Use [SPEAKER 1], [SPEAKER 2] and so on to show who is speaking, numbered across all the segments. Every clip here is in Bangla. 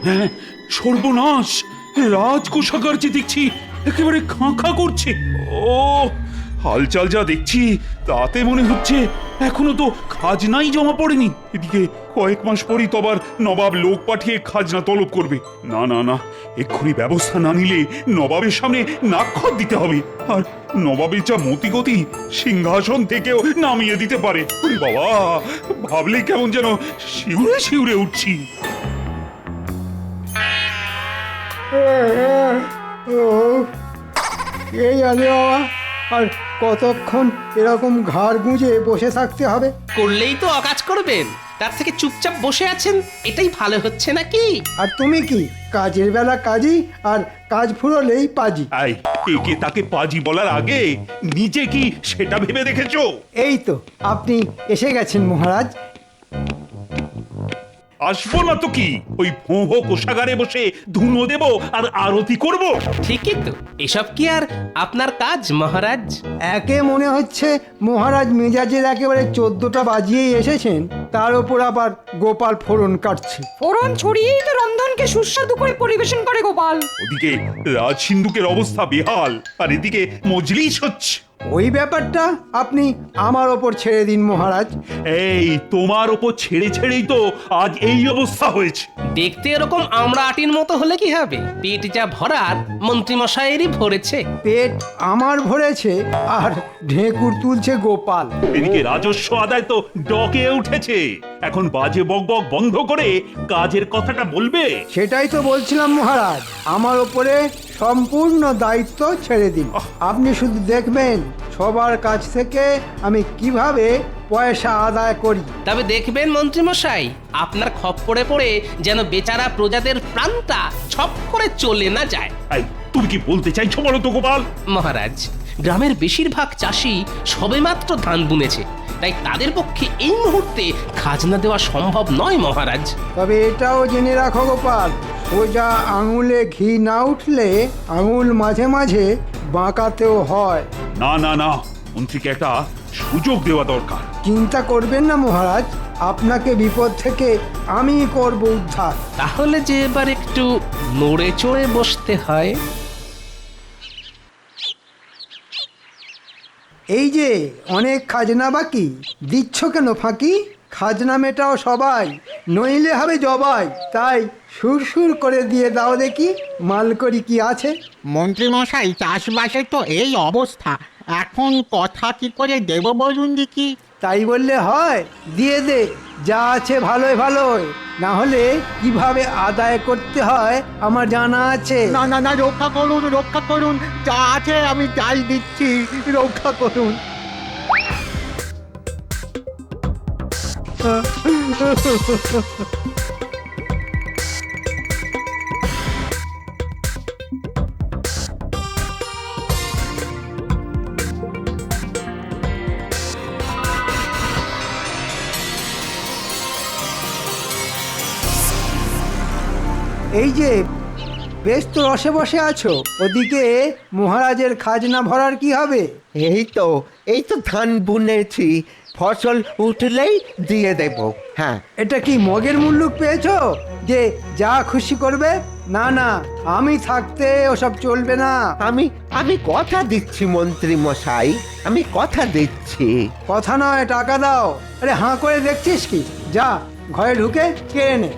[SPEAKER 1] হ্যাঁ, সর্বনাশ! রাজকোষাগার যে দেখছি একেবারে খাঁ খাঁ করছে। ও, হালচাল যা দেখছি তাতে মনে হচ্ছে এখনো তো খাজনাই জমা পড়েনি। এদিকে কয়েক মাস পরই তো আবার নবাব লোক পাঠিয়ে খাজনা তলব করবে। না না না, এক্ষুনি ব্যবস্থা না নিলে নবাবের সামনে নাকখত দিতে হবে। আর নবাবের যা মতিগতি, সিংহাসন থেকেও নামিয়ে দিতে পারে। ওরে বাবা, ভাবলে কেমন যেন শিউরে শিউরে উঠছি।
[SPEAKER 2] এই আলে বাবা, আর কতক্ষণ এরকম ঘাড় গুঁজে বসে থাকতে হবে?
[SPEAKER 3] করলেই তো অকাজ করবেন, তার থেকে চুপচাপ বসে আছেন এটাই ভালো হচ্ছে নাকি?
[SPEAKER 2] আর তুমি কি কাজের বেলা কাজই, আর কাজ ফুরলেই পাজি।
[SPEAKER 1] আই, একে তাকে পাজি বলার আগে নিজে কি সেটা ভেবে দেখেছো?
[SPEAKER 2] এই তো আপনি এসে গেছেন মহারাজ।
[SPEAKER 1] আসবো না তো কি, ওই ভোঁ ভোঁ কোষাগারে বসে ধুনো দেব আর আরতি করব।
[SPEAKER 3] ঠিকই তো, এসব কি আর আপনার কাজ মহারাজ?
[SPEAKER 2] একে মনে হচ্ছে মহারাজ মেজাজের একেবারে 14টা বাজিয়েই এসেছেন, তার ওপর আবার গোপাল ফোড়ন কাটছে।
[SPEAKER 4] ফোড়ন ছড়িয়েই তো রন্ধনকে সুস্বাদু করে পরিবেশন করে গোপাল।
[SPEAKER 1] ওদিকে রাজ সিন্ধুকের অবস্থা বেহাল, আর এদিকে মজলিস হচ্ছে।
[SPEAKER 2] ওই ব্যাপারটা আপনি আমার ওপর ছেড়ে দিন মহারাজ।
[SPEAKER 1] এই তোমার ওপর ছেড়ে ছেড়েই তো আজ এই অবস্থা হয়েছে।
[SPEAKER 3] দেখতে এরকম আমরা আটির মতো হলে কি হবে? পেট যা ভরার মন্ত্রীমশাইয়েরই ভরেছে।
[SPEAKER 2] পেট আমার ভরেছে, আর ঢেকুর তুলছে গোপাল।
[SPEAKER 1] এদিকে রাজস্ব আদায় তো ডকে উঠেছে। এখন বাজে বকবক বন্ধ করে কাজের কথাটা বলবে।
[SPEAKER 2] সেটাই তো বলছিলাম মহারাজ, আমার ওপরে সম্পূর্ণ দায়িত্ব ছেড়ে দিন। আপনি শুধু দেখবেন সবার কাছ থেকে আমি কিভাবে পয়সা আদায় করি।
[SPEAKER 3] তবে দেখবেন মন্ত্রীমশাই, আপনার খপ্পরে পড়ে যেন বেচারা প্রজাদের প্রাণটা ছপ করে চলে না যায়।
[SPEAKER 1] এই, তুমি কি বলতে চাইছো বলো তো গোপাল?
[SPEAKER 3] মহারাজ, গ্রামের বেশিরভাগ চাষি সবেমাত্র ধান বুনেছে, তাই তাদের পক্ষে এই মুহূর্তে খাজনা দেওয়া সম্ভব নয় মহারাজ।
[SPEAKER 2] তবে এটাও জেনে রাখো গোপাল, সোজা আঙুলে ঘি না উঠলে আঙুল মাঝে মাঝে বাঁকাতেও হয়।
[SPEAKER 1] না না না, মন্ত্রীকে একটা সুযোগ দেওয়া দরকার।
[SPEAKER 2] চিন্তা করবেন না মহারাজ, আপনাকে বিপদ থেকে আমি করব উদ্ধার।
[SPEAKER 3] তাহলে যে এবার একটু নড়ে চড়ে বসতে হয়।
[SPEAKER 2] এই যে অনেক খাজনা বাকি, দিচ্ছ কেন ফাঁকি? খাজনা মেটাও সবাই, নইলে হবে জবাই। তাই সুরসুর করে দিয়ে দাও দেখি মালকড়ি কি আছে।
[SPEAKER 5] মন্ত্রীমশাই, চাষবাসে তো এই অবস্থা, এখন কথা কি করে দেব বলুন দেখি?
[SPEAKER 2] তাই বললে হয়? দিয়ে দে, যা আছে ভালোই ভালোই, না হলে কিভাবে আদায় করতে হয় আমার জানা আছে।
[SPEAKER 5] না না না, রক্ষা করুন, রক্ষা করুন, যা আছে আমি তাই দিচ্ছি, রক্ষা করুন।
[SPEAKER 2] এই যে বেশ তো রসে বসে আছো, ওদিকে মহারাজের খাজনা ভরার কি হবে?
[SPEAKER 6] এই তো ধান বুনেছি, ফসল উঠলেই দিয়ে দেব। হ্যাঁ,
[SPEAKER 2] এটা কি মগের মুল্লুক পেয়েছো যে যা খুশি করবে? না না, আমি থাকতে ওসব চলবে না।
[SPEAKER 6] আমি আমি কথা দিচ্ছি মন্ত্রী মশাই, আমি কথা দিচ্ছি।
[SPEAKER 2] কথা নয়, টাকা দাও। আরে হাঁ করে দেখছিস কি? যা ঘরে ঢুকে কেড়ে নে।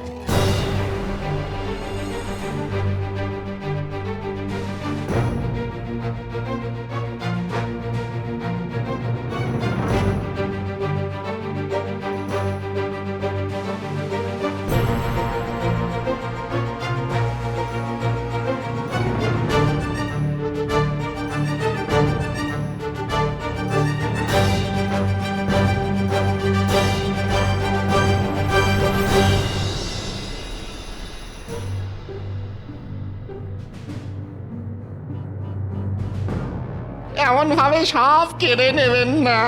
[SPEAKER 5] এমন ভাবে সব কেড়ে নেবেন না।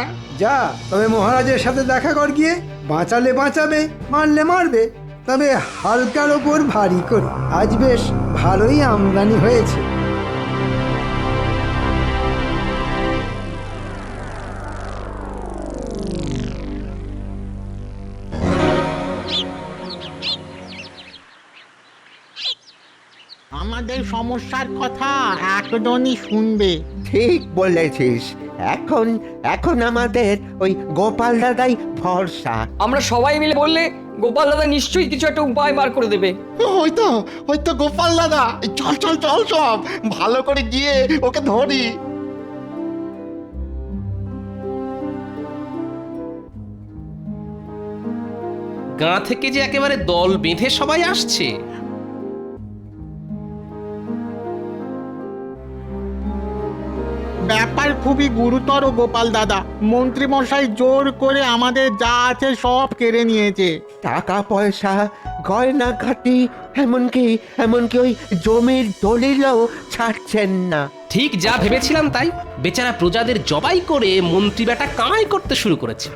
[SPEAKER 2] যা, তবে মহারাজের সাথে দেখা কর গিয়ে। বাঁচালে বাঁচাবে, মারলে মারবে, তবে হালকার ওপর ভারী করে। আজ বেশ ভালোই আমদানি হয়েছে।
[SPEAKER 5] আমাদের সমস্যার কথা একজনই শুনবে।
[SPEAKER 6] ঠিক বলেছিস। এখন এখন আমাদের ওই গোপাল দাদাই ভরসা।
[SPEAKER 4] আমরা সবাই মিলে বললে গোপাল দাদা নিশ্চয়ই কিছু একটা উপায় বার করে দেবে।
[SPEAKER 7] হয়তো গোপাল দাদা, চল চল চল সব ভালো করে গিয়ে ওকে ধরি।
[SPEAKER 3] গাঁ থেকে যে একেবারে দল বেঁধে সবাই আসছে।
[SPEAKER 5] ব্যাপার খুবই গুরুতর গোপাল দাদা। মন্ত্রী মশাই জোর করে আমাদের যা আছে সব কেড়ে নিয়েছে।
[SPEAKER 6] টাকা পয়সা, গয়নাঘাটি, এমনকি এমনকি ওই জমির দলিলও ছাড়ছেন না।
[SPEAKER 3] ঠিক যা ভেবেছিলাম তাই। বেচারা প্রজাদের জবাই করে মন্ত্রী বেটা কামাই করতে শুরু করেছে।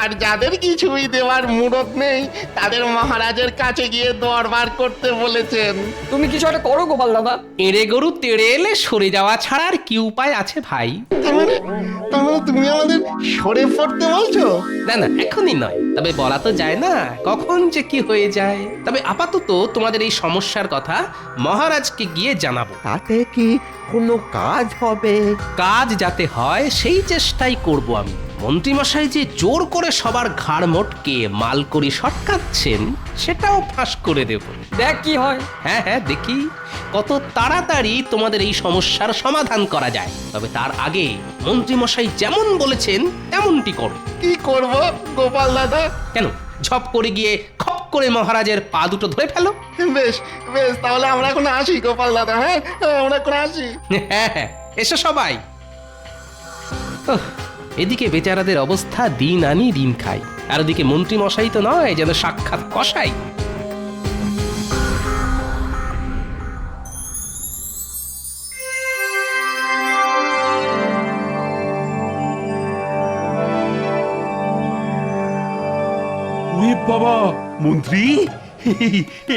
[SPEAKER 7] আর যাদের কিছুই দেওয়ার মুরত নেই তাদের মহারাজের কাছে গিয়ে দরবার করতে বলেছেন।
[SPEAKER 4] তুমি কিছু একটা করো গোপাল দাদা।
[SPEAKER 3] এড়ে গরু তেড়ে এলে সরে যাওয়া ছাড়া আর কি উপায় আছে ভাই?
[SPEAKER 7] তার মানে তুমি আমাদের সরে পড়তে বলছো?
[SPEAKER 3] না না, এখনই নয়, তবে বলা তো যায় না কখন যে কি হয়ে যায়। তবে আপাতত তোমাদের এই সমস্যার কথা মহারাজকে গিয়ে জানাবো।
[SPEAKER 6] তাতে কি কোনো কাজ হবে?
[SPEAKER 3] কাজ যাতে হয় সেই চেষ্টাই করব আমি। মন্ত্রীমশাই যে জোর করে সবার ঘাড় মোটকে মালকড়ি সটকাচ্ছেন সেটাও ফাঁস করে দেব।
[SPEAKER 4] দেখ কি হয়।
[SPEAKER 3] হ্যাঁ হ্যাঁ, দেখি কত তাড়াতাড়ি তোমাদের এই সমস্যার সমাধান করা যায়। তবে তার আগে মন্ত্রীমশাই যেমন বলেছেন তেমনটি করো।
[SPEAKER 7] কি করব গোপাল দাদা?
[SPEAKER 3] কেন, ঝপ করে গিয়ে খপ করে মহারাজের পা দুটো ধরে ফেলো।
[SPEAKER 7] বেশ বেশ, তাহলে আমরা এখন আসি গোপাল দাদা। হ্যাঁ, আমরা এখন আসি।
[SPEAKER 3] হ্যাঁ হ্যাঁ, এসো সবাই। ওহ, এদিকে বেচারাদের অবস্থা দিন আনি দিন খাই, আর ওদিকে মন্ত্রী মশাই তো নয় যেন সাক্ষাৎ কসাই।
[SPEAKER 1] ওরে বাবা, মন্ত্রী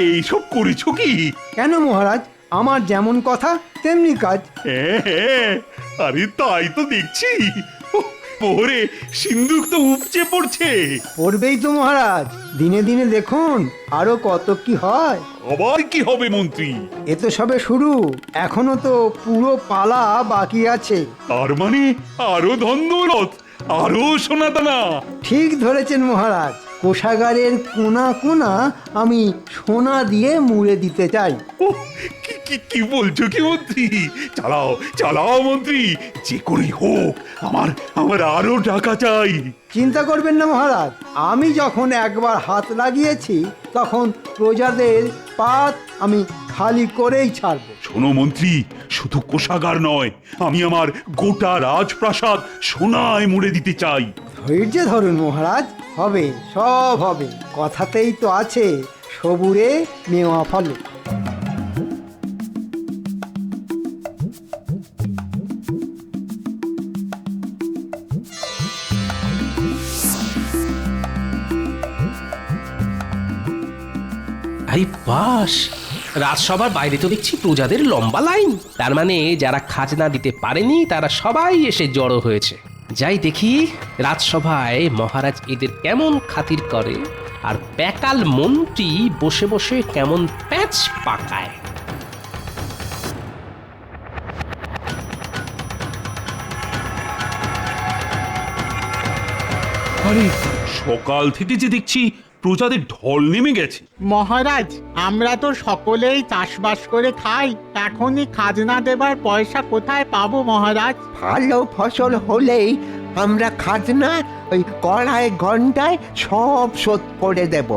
[SPEAKER 1] এইসব করেছো কি?
[SPEAKER 2] কেন মহারাজ, আমার যেমন কথা তেমনি কাজ।
[SPEAKER 1] হ্যাঁ, আরে তাই তো দেখছি। পরে সিন্ধুক তো উপচে পড়ছে।
[SPEAKER 2] পড়বেই তো মহারাজ, দিনে দিনে দেখুন আরো কত কি হয়।
[SPEAKER 1] আবার কি হবে মন্ত্রী?
[SPEAKER 2] এ তো সবে শুরু, এখনো তো পুরো পালা বাকি আছে।
[SPEAKER 1] তার মানে আরো ধন্দরত, আরো সোনাদানা।
[SPEAKER 2] ঠিক ধরেছেন মহারাজ, কোষাগারের কোনা কোনা আমি সোনা দিয়ে মুড়ে দিতে চাই।
[SPEAKER 1] ও, কি বলছো কি মন্ত্রী? চালাও চালাও মন্ত্রী, যে করেই হোক আমার আরো টাকা চাই।
[SPEAKER 2] চিন্তা করবেন না মহারাজ, আমি যখন একবার হাত লাগিয়েছি তখন প্রজাদের পাত আমি খালি করেই ছাড়বো।
[SPEAKER 1] শোনো মন্ত্রী, শুধু কোষাগার নয়, আমি আমার গোটা রাজপ্রাসাদ সোনায় মুড়ে দিতে চাই।
[SPEAKER 2] ধৈর্য ধরুন মহারাজ, হবে সব হবে। কথাতেই তো আছে সবুরে মেওয়া ফলে।
[SPEAKER 3] আরে বাস, রাজসভার বাইরে তো দেখছি প্রজাদের লম্বা লাইন। তার মানে যারা খাজনা দিতে পারেনি তারা সবাই এসে জড়ো হয়েছে। যাই দেখি রাজসভায় মহারাজ এদের কেমন খাতির করে, আর প্যাকাল মন্ত্রী বসে বসে কেমন প্যাচ পাকায়।
[SPEAKER 1] আরে সকাল থেকে যে দেখছি প্রজাদের ঢল নেমে গেছে।
[SPEAKER 5] মহারাজ, আমরা তো সকলেই চাষবাস করে খাই, এখনই খাজনা দেবার পয়সা কোথায় পাবো মহারাজ?
[SPEAKER 6] ভালো ফসল হলেই আমরা খাজনা ওই কড়ায় ঘন্টায় সব শোধ করে দেব।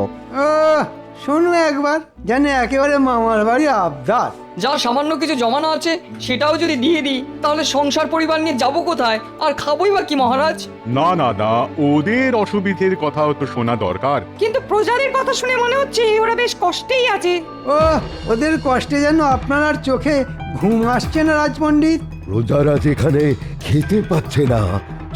[SPEAKER 2] শোনো একবার, জানে একেবারে মামার বাড়ি আবদার।
[SPEAKER 4] যা সামান্য কিছু জমানো আছে সেটাও যদি দিয়ে দিই তাহলে সংসার পরিবার নিয়ে যাবো কোথায়, আর খাবোই বা কি মহারাজ?
[SPEAKER 8] না না না, ওদের অসুবিধের কথাও তো শোনা দরকার।
[SPEAKER 4] কিন্তু প্রজাদের কথা শুনে মনে হচ্ছে ওরা বেশ কষ্টেই আছে।
[SPEAKER 2] ও, ওদের কষ্টে যেন আপনার আর চোখে ঘুম আসছে না রাজপণ্ডিত।
[SPEAKER 9] প্রজারা যেখানে খেতে পাচ্ছে না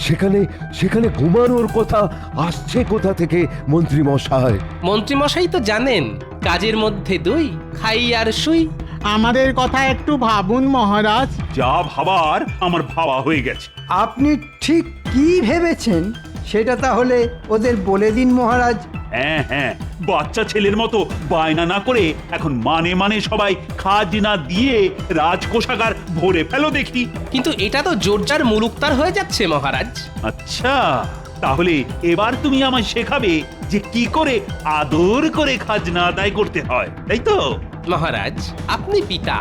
[SPEAKER 9] সেখানে সেখানে ঘুমানোর কথা আসছে কোথা থেকে মন্ত্রী মশাই?
[SPEAKER 3] মন্ত্রী মশাই তো জানেন, কাজের মধ্যে দুই, খাই আর শুই।
[SPEAKER 5] আমাদের কথা একটু ভাবুন মহারাজ।
[SPEAKER 1] যা ভাবার আমার ভাবা হয়ে গেছে।
[SPEAKER 2] আপনি ঠিক কি ভেবেছেন সেটা তাহলে ওদের বলে দিন মহারাজ।
[SPEAKER 1] হ্যাঁ হ্যাঁ, বাচ্চা ছেলের মতো বায়না না করে এখন মানে মানে সবাই খাজনা দিয়ে রাজকোষাগার ভরে ফেলো দেখি।
[SPEAKER 3] কিন্তু এটা তো জোরজার মুলুকতার হয়ে যাচ্ছে মহারাজ।
[SPEAKER 1] আচ্ছা, তাহলে এবার তুমি আমায় শেখাবে যে কি করে আদর করে খাজনা আদায় করতে হয়, তাই তো?
[SPEAKER 3] মহারাজ, আপনি পিতা,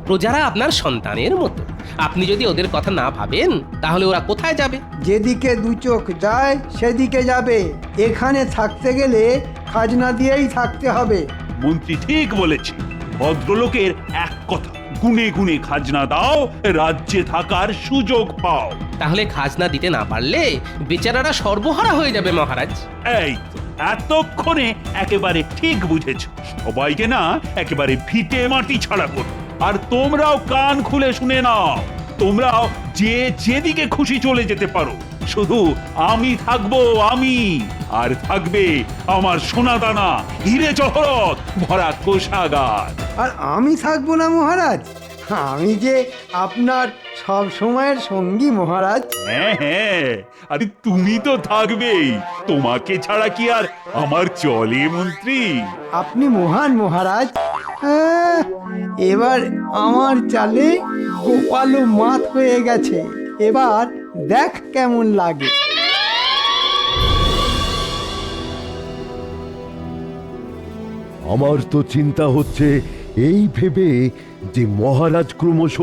[SPEAKER 3] প্রজারা আপনার সন্তানের মতো। আপনি যদি ওদের কথা না ভাবেন তাহলে ওরা কোথায় যাবে?
[SPEAKER 2] যেদিকে দু চোখ যায় সেদিকে যাবে। এখানে থাকতে গেলে খাজনা দিয়েই থাকতে হবে।
[SPEAKER 1] মন্ত্রী ঠিক বলেছে। ভদ্রলোকের এক কথা, গুনে গুনে খাজনা দাও, রাজ্যে থাকার সুযোগ পাও।
[SPEAKER 3] তাহলে খাজনা দিতে না পারলে বেচারারা সর্বহারা হয়ে যাবে মহারাজ।
[SPEAKER 1] এই তো, এতক্ষণে একেবারে ঠিক বুঝেছ। সবাইকে না একেবারে ভিটে মাটি ছাড়া করো। আর তোমরাও কান খুলে শুনে নাও, তোমরাও যে যেদিকে খুশি চলে যেতে পারো, শুধু আমি থাকবো, আমি আর থাকবে আমার সোনাদানা হিরে জহরত ভরা কোষাগার।
[SPEAKER 2] আর আমি থাকবো না মহারাজ? আমি যে আপনার সব সময়ের সঙ্গী মহারাজ।
[SPEAKER 1] হ্যাঁ হ্যাঁ, আরে তুমি তো থাকবেই। তোমাকে ছাড়া কি আর আমার চলে মন্ত্রী?
[SPEAKER 2] আপনি মহান মহারাজ। এবার আমার চালে গোপালও মাত হয়ে গেছে। এবার দেখ কেমন লাগে।
[SPEAKER 9] আমার তো চিন্তা হচ্ছে এই ভেবে যে মহারাজ ক্রমশ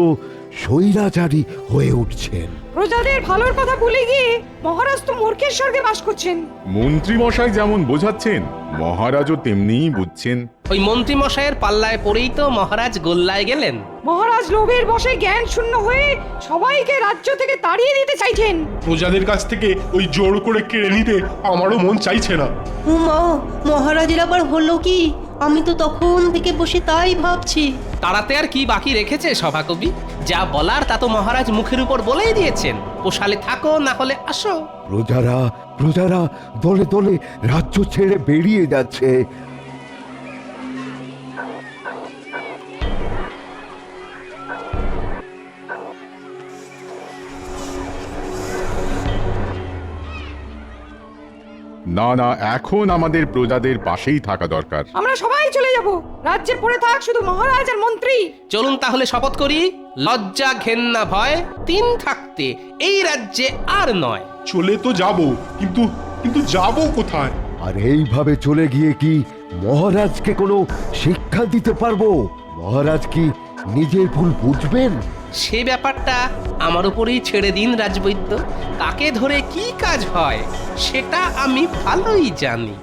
[SPEAKER 9] স্বৈরাচারী হয়ে উঠছেন।
[SPEAKER 10] প্রজাদের ভালোর কথা ভুলে গিয়ে মহারাজ তো মূর্খের স্বর্গে বাস করছেন।
[SPEAKER 8] মন্ত্রী মশাই যেমন বোঝাচ্ছেন মহারাজও তেমনিই বুঝছেন।
[SPEAKER 3] ওই মন্ত্রী মশাইয়ের পাল্লায় পড়েই তো মহারাজ গোল্লায় গেলেন।
[SPEAKER 10] মহারাজ লোভের বশে জ্ঞান শূন্য হয়ে সবাইকে রাজ্য থেকে তাড়িয়ে দিতে চাইছেন।
[SPEAKER 11] প্রজাদের কাছ থেকে ওই জোর করে কেড়ে নিতে আমারও মন চাইছে না।
[SPEAKER 12] মা, মহারাজের আবার হলো কি? আমি তো তখন থেকে বসে তাই ভাবছি।
[SPEAKER 3] তাড়াতে আর কি বাকি রেখেছে সভাকবি? যা বলার তা তো মহারাজ মুখের উপর বলেই দিয়েছেন। পোষালে থাকো, না হলে আসো।
[SPEAKER 9] প্রজারা দলে দলে রাজ্য ছেড়ে বেরিয়ে যাচ্ছে।
[SPEAKER 8] না না, এখন আমাদের প্রজাদের পাশেই থাকা দরকার।
[SPEAKER 10] আমরা সবাই চলে যাব। রাজ্যে পড়ে থাক শুধু মহারাজ আর মন্ত্রী।
[SPEAKER 3] চলুন তাহলে শপথ করি, লজ্জা ঘেন্না ভয় তিন থাকতে এই রাজ্যে আর নয়।
[SPEAKER 11] চলে তো যাব, কিন্তু কিন্তু যাব কোথায়?
[SPEAKER 9] আর এইভাবে চলে গিয়ে কি মহারাজকে কোনো শিক্ষা দিতে পারবো? মহারাজ কি নিজের ভুল বুঝবেন?
[SPEAKER 3] সে ব্যাপারটা আমার উপরেই ছেড়ে দিন রাজবৈদ্য। কাকে ধরে কি কাজ হয় সেটা আমি ভালোই জানি।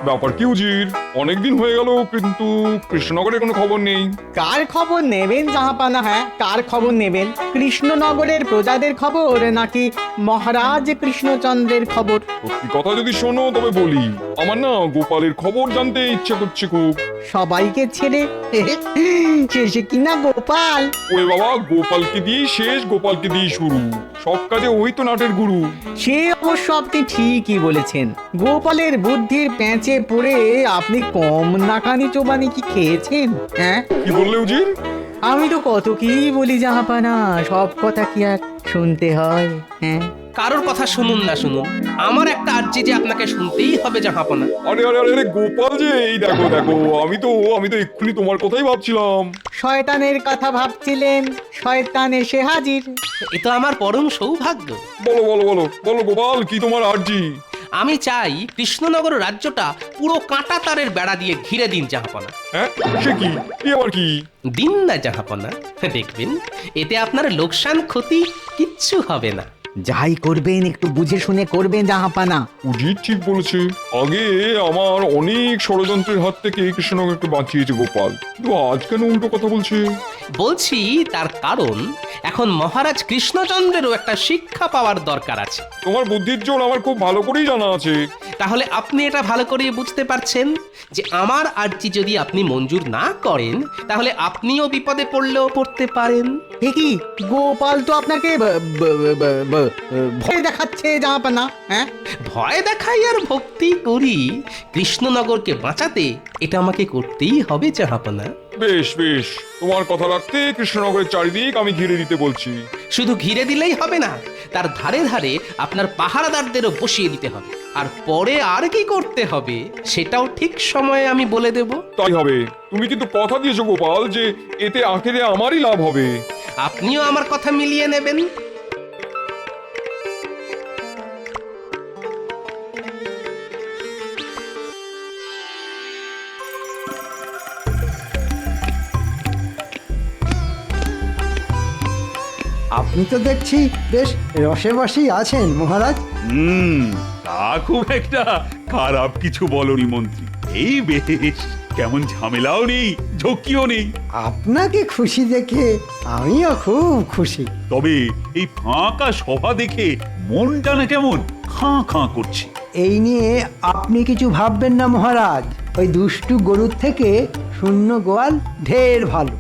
[SPEAKER 13] ব্যাপার কি উজির? অনেকদিন হয়ে গেল কিন্তু কৃষ্ণনগরের কোনো খবর নেই।
[SPEAKER 5] কার খবর নেবেন জাহাপানা? হ্যাঁ, কার খবর নেবেন? কৃষ্ণনগরের প্রজাদের খবর নাকি মহারাজ কৃষ্ণচন্দ্রের খবর?
[SPEAKER 13] সত্যি কথা যদি শোনো তবে বলি, আমার না গোপালের খবর জানতে ইচ্ছে করছে খুব।
[SPEAKER 5] সবাইকে ছেড়ে শেষে কিনা গোপাল?
[SPEAKER 13] ওরে বাবা, গোপালকে দিয়ে শেষ, গোপালকে দিয়ে শুরু। সব কাজে ওই তো নাটের গুরু।
[SPEAKER 5] সে অবশ্য আপনি ঠিকই বলেছেন। গোপালের বুদ্ধির প্যাঁচে পড়ে আপনি কম নাকানি চোবানি কি খেয়েছেন? হ্যাঁ,
[SPEAKER 13] কি বললে উজির?
[SPEAKER 5] আমি তো কত কি বলি জাহাপানা, সব কথা কি আর শুনতে হয়? হ্যাঁ,
[SPEAKER 3] কারোর কথা শুনুন না শুনুন, আমার একটা আর্জি যে আপনাকে শুনতেই হবে জাহাপনা।
[SPEAKER 13] আরে আরে আরে গোপাল যে, এই দেখো দেখো, আমি তো এক্ষুনি তোমার কথাই ভাবছিলাম।
[SPEAKER 5] শয়তানের কথা ভাবছিলেন, শয়তান এসে হাজির।
[SPEAKER 3] এ তো আমার পরম সৌভাগ্য।
[SPEAKER 13] বলো বলো বলো বলো গোপাল, কি তোমার আর্জি?
[SPEAKER 3] আমি চাই কৃষ্ণনগর রাজ্যটা পুরো কাঁটা তারের বেড়া দিয়ে ঘিরে দিন জাহাপনা।
[SPEAKER 13] হ্যাঁ, সে কি? আবার কি?
[SPEAKER 3] দিন না জাহাপনা, দেখবেন এতে আপনার লোকসান ক্ষতি কিচ্ছু হবে না।
[SPEAKER 5] যাই করবেন একটু বুঝে শুনে করবেন জাহাপানা।
[SPEAKER 13] উজির ঠিক বলেছে। আগে আমার অনেক ষড়যন্ত্রের হাত থেকে কৃষ্ণনগরকে বাঁচিয়েছে গোপাল, কিন্তু আজ কেন উল্টো কথা বলছে?
[SPEAKER 3] বলছি তার কারণ এখন মহারাজ কৃষ্ণচন্দ্রেরও একটা শিক্ষা পাওয়ার দরকার আছে।
[SPEAKER 13] তোমার বুদ্ধির জোর আমার খুব ভালো করেই জানা আছে।
[SPEAKER 3] তাহলে আপনি এটা ভালো করে বুঝতে পারছেন যে আমার আর্জি যদি আপনি মঞ্জুর না করেন তাহলে আপনিও বিপদে পড়লেও পড়তে পারেন।
[SPEAKER 5] কি গোপাল তো আপনাকে ভয় দেখাচ্ছে জাহাপানা? হ্যাঁ,
[SPEAKER 3] ভয় দেখাই আর ভক্তি করি, কৃষ্ণনগরকে বাঁচাতে এটা আমাকে করতেই হবে জাহাপনা।
[SPEAKER 13] বেশ বেশ, তোমার কথা রাখতে কৃষ্ণনগরের চারিদিক আমি ঘিরে দিতে বলছি।
[SPEAKER 3] শুধু ঘিরে দিলেই হবে না, তার ধারে ধারে আপনার পাহারাদারদেরও বসিয়ে দিতে হবে। আর পরে আর কি করতে হবে সেটাও ঠিক সময়ে আমি বলে দেব।
[SPEAKER 13] তাই হবে। তুমি কিন্তু কথা দিয়েছো গোপাল যে এতে আখেরে আমারই লাভ হবে।
[SPEAKER 3] আপনিও আমার কথা মিলিয়ে নেবেন।
[SPEAKER 2] আপনি তো দেখছি বেশ রসে বসেই আছেন মহারাজ।
[SPEAKER 1] তা খুব একটা খারাপ কিছু বলনি মন্ত্রী। এই বেশ, কেমন ঝামেলাও নেই, ঝক্কিও নেই।
[SPEAKER 2] আপনাকে খুশি দেখে আমিও খুব খুশি।
[SPEAKER 1] তবে এই ফাঁকা সভা দেখে মনটা না কেমন খাঁ খাঁ করছে।
[SPEAKER 2] এই নিয়ে আপনি কিছু ভাববেন না মহারাজ, ওই দুষ্টু গরুর থেকে শূন্য গোয়াল ঢের ভালো।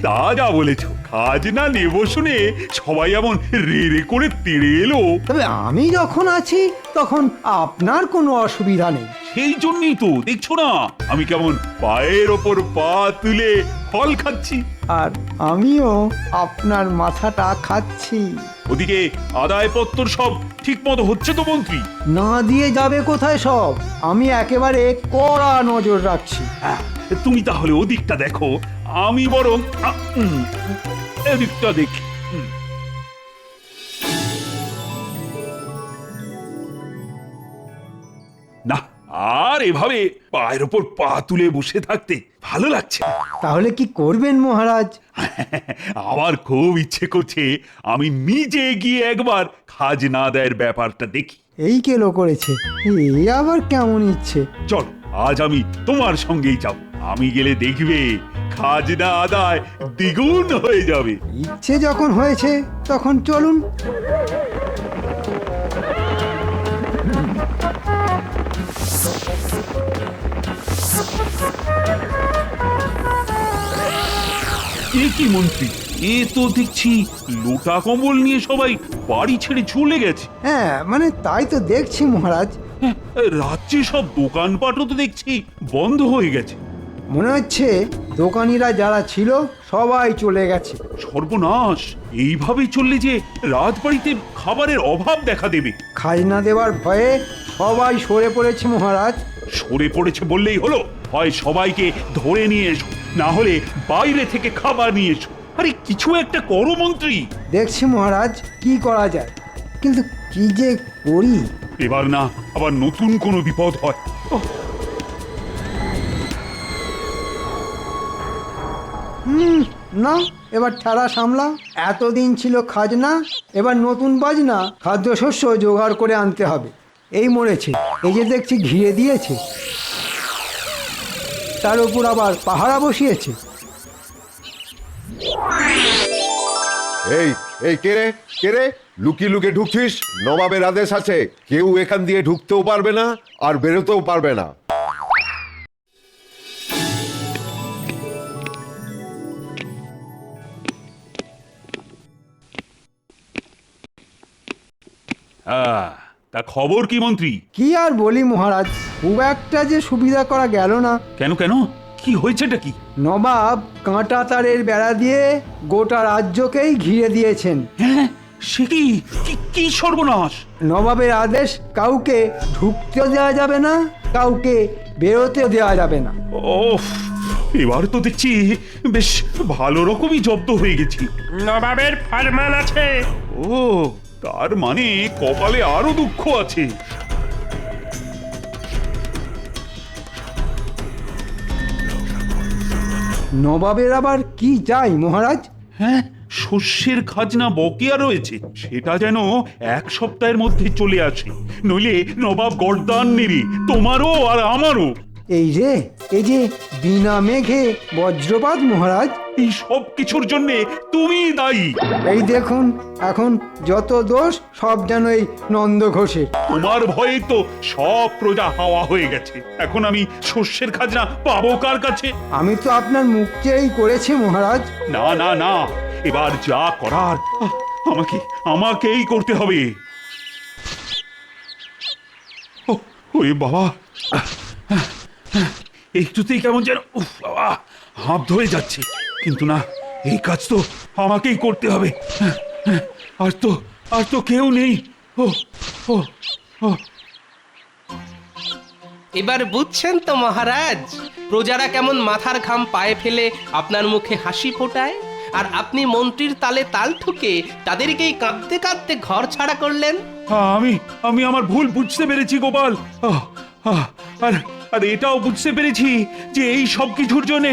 [SPEAKER 1] তা যা বলেছ, খাজনা নেব শুনে সবাই এমন রে রে করে তেড়ে এলো।
[SPEAKER 2] তবে আমি যখন আছি তখন আপনার কোনো অসুবিধা নেই।
[SPEAKER 1] সেই জন্যই তো দেখছো না আমি কেমন পায়ের ওপর পা তুলে ফল খাচ্ছি।
[SPEAKER 2] আর আমিও আপনার মাথাটা খাচ্ছি।
[SPEAKER 1] ওদিকে আদায়পত্র সব ঠিক মতো হচ্ছে তো মন্ত্রী?
[SPEAKER 2] না দিয়ে যাবে কোথায় সব, আমি একেবারে কড়া নজর রাখছি।
[SPEAKER 1] তুমি তাহলে ওদিকটা দেখো, আমি বরং এদিকটা দেখি। না, আর এভাবে পায়ের ওপর পা তুলে বসে থাকতে ভালো লাগছে না।
[SPEAKER 2] তাহলে কি করবেন মহারাজ?
[SPEAKER 1] আমার খুব ইচ্ছে করছে আমি নিজে গিয়ে একবার খাজনা আদায়ের ব্যাপারটা দেখি।
[SPEAKER 2] এই কেলো করেছে, এই আবার কেমন ইচ্ছে?
[SPEAKER 1] চল, আজ আমি তোমার সঙ্গেই যাব। আমি গেলে দেখবে খাজনা আদায় দ্বিগুণ হয়ে যাবে।
[SPEAKER 2] ইচ্ছে যখন হয়েছে তখন চলুন।
[SPEAKER 1] এ কি মন্ত্রী, এ তো দেখছি লোটা কম্বল নিয়ে সবাই বাড়ি ছেড়ে চলে গেছে।
[SPEAKER 2] হ্যাঁ, মানে তাই তো দেখছি মহারাজ।
[SPEAKER 1] রাজ্যে সব দোকানপাটও তো দেখছি বন্ধ হয়ে গেছে।
[SPEAKER 2] মনে হচ্ছে দোকানিরা যারা ছিল সবাই চলে গেছে।
[SPEAKER 1] সর্বনাশ, এইভাবে চললে যে রাজবাড়িতে খাবারের অভাব দেখা দেবে।
[SPEAKER 2] খাজনা দেওয়ার ভয়ে সবাই সরে পড়েছে মহারাজ।
[SPEAKER 1] সরে পড়েছে বললেই হলো? হয় সবাইকে ধরে নিয়ে এসো, না হলে বাইরে থেকে খাবার নিয়ে এসো। আরে কিছু একটা করো মন্ত্রী।
[SPEAKER 2] দেখছি মহারাজ কি করা যায়, কিন্তু কি যে করি।
[SPEAKER 1] এবার না আবার নতুন কোনো বিপদ হয়।
[SPEAKER 2] না, এবার ঠেলা সামলা। এতদিন ছিল খাজনা, এবার নতুন বাজনা খাদ্যশস্য জোগাড় করে আনতে হবে। এই মরেছে, এই যে দেখছি ঘিরে দিয়েছে, তার উপর আবার পাহারা বসিয়েছে।
[SPEAKER 9] এই এই কে রে, কে রে? লুকিয়ে লুকিয়ে ঢুকছিস? নবাবের আদেশ আছে, কেউ এখান দিয়ে ঢুকতেও পারবে না আর বেরোতেও পারবে না।
[SPEAKER 1] তা খবর কি মন্ত্রী?
[SPEAKER 2] কি আর বলি মহারাজ, খুব একটা যে সুবিধা করা গেল না।
[SPEAKER 1] কেন কেন, কি হয়েছেটা কি?
[SPEAKER 2] নবাব কাঁটা তারের বেড়া দিয়ে গোটা রাজ্যকেই ঘিরে দিয়েছেন।
[SPEAKER 1] হ্যাঁ, সে কি কি সর্বনাশ!
[SPEAKER 2] নবাবের আদেশ, কাউকে ঢুকতেও দেওয়া যাবে না, কাউকে বেরোতেও দেওয়া যাবে না।
[SPEAKER 1] ওফ, এবার তো দেখছি বেশ ভালো রকমই জব্দ হয়ে গেছি।
[SPEAKER 7] নবাবের ফরমান আছে।
[SPEAKER 1] ও, তার মানে কপালে আরো দুঃখ আছে।
[SPEAKER 2] নবাবের আবার কি চাই মহারাজ?
[SPEAKER 1] হ্যাঁ, শস্যের খাজনা বকেয়া রয়েছে, সেটা যেন এক সপ্তাহের মধ্যে চলে আসে, নইলে নবাব গর্দান নেবে তোমারও আর আমারও।
[SPEAKER 2] এই যে বিনা মেঘে বজ্রপাত মহারাজ।
[SPEAKER 1] এই সব কিছুর জন্য তুমি দায়ী।
[SPEAKER 2] এই দেখুন, এখন যত দোষ সব যেন এই নন্দ ঘোষের।
[SPEAKER 1] তোমার ভয়ে তো সব প্রজা হাওয়া হয়ে গেছে। এখন আমি শস্যের খাজনা পাবো কার কাছে?
[SPEAKER 2] আমি তো আপনার মুখ চেয়েই করেছি মহারাজ।
[SPEAKER 1] না না না, এবার যা করার আমাকেই করতে হবে। ওরে বাবা, একটুতেই কেমন যেন, উফ বাবা, হাঁপ ধরে যাচ্ছে, কিন্তু না, এই কাজ তো আমাকেই করতে হবে। আর তো কেউ নেই। ও ও ও
[SPEAKER 3] এবার বুঝছেন তো মহারাজ, প্রজারা কেমন মাথার ঘাম পায়ে ফেলে আপনার মুখে হাসি ফোটায়, আর আপনি মন্ত্রীর তালে তাল ঠুকে তাদেরকেই কাঁদতে কাঁদতে ঘর ছাড়া করলেন।
[SPEAKER 1] আমি আমার ভুল বুঝতে পেরেছি গোপাল। আর এটাও বুঝতে পেরেছি যে এই সব কিছুর জন্য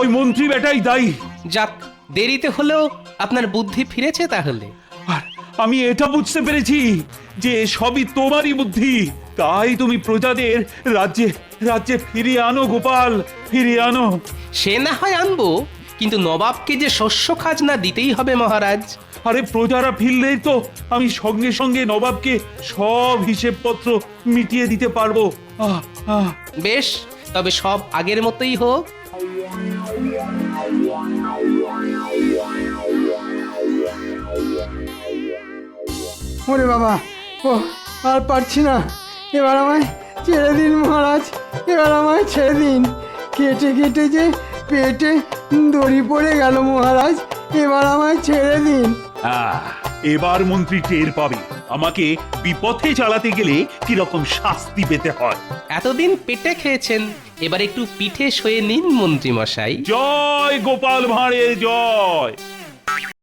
[SPEAKER 1] ওই মন্ত্রী বেটাই দায়ী।
[SPEAKER 3] যাক, দেরিতে হলেও আপনার বুদ্ধি ফিরেছে তাহলে।
[SPEAKER 1] আর আমি এটা বুঝতে পেরেছি যে সবই তোমারই বুদ্ধি, তাই তুমি প্রজাদের রাজ্যে ফিরিয়ে আনো গোপাল, ফিরিয়ে আনো।
[SPEAKER 3] সে না হয় আনবো, কিন্তু নবাবকে যে শস্য খাজনা দিতেই হবে মহারাজ।
[SPEAKER 1] আরে প্রজারা ফিরলেই তো আমি সঙ্গে সঙ্গে নবাবকে সব হিসেবপত্র মিটিয়ে দিতে পারবো।
[SPEAKER 3] বেশ, তবে সব আগের মতোই হোক।
[SPEAKER 2] ওরে বাবা, ও আর পারছি না, এবার আমায় ছেড়ে দিন মহারাজ, এবার আমায় ছেড়ে দিন। কেটে কেটে যে পেটে দড়ি পড়ে গেল মহারাজ, এবার আমায় ছেড়ে দিন।
[SPEAKER 1] এবার মন্ত্রী টের পাবে আমাকে বিপথে চালাতে গেলে কিরকম শাস্তি পেতে হয়।
[SPEAKER 3] এতদিন পেটে খেয়েছেন, এবার একটু পিঠে শুয়ে নিন মন্ত্রী মশাই।
[SPEAKER 1] জয় গোপাল ভাঁড়ের জয়।